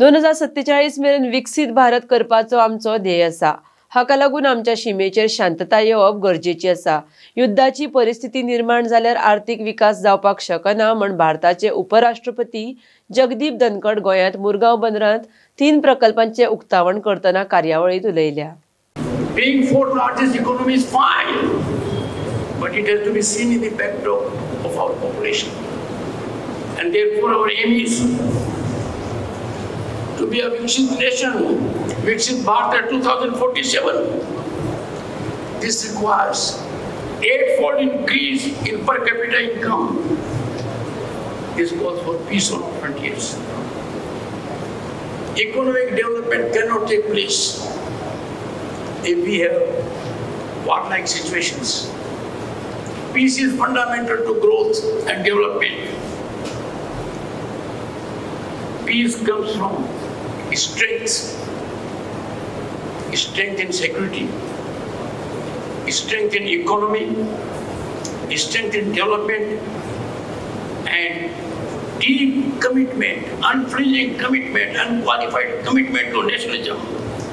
2047 मेरेन विकसीत भारत करपाचो आमचो ध्येय आसा। हाका लागून आमच्या सीमेचेर शांतता येवप गरजेची आसा। युद्धाची परिस्थिती निर्माण जाल्यार आर्थिक विकास जावपाक शकना म्हण भारताचे उपराष्ट्रपती जगदीप धनखड गोंयांत मुरगांव बंदरांत 3 प्रकल्पांचे उक्तावण करतना कार्यावळीत उलयल्या। Being fourth largest economy is fine, but it has to be seen in the backdrop of our population. And therefore our aim is to be a Viksit nation, Viksit Bharat 2047. This requires 8-fold increase in per capita income. This calls for peace on frontiers. Economic development cannot take place if we have war-like situations. Peace is fundamental to growth and development. Peace comes from strength in security, strength in economy, strength in development, and deep commitment, unflinching commitment, unqualified commitment to nationalism.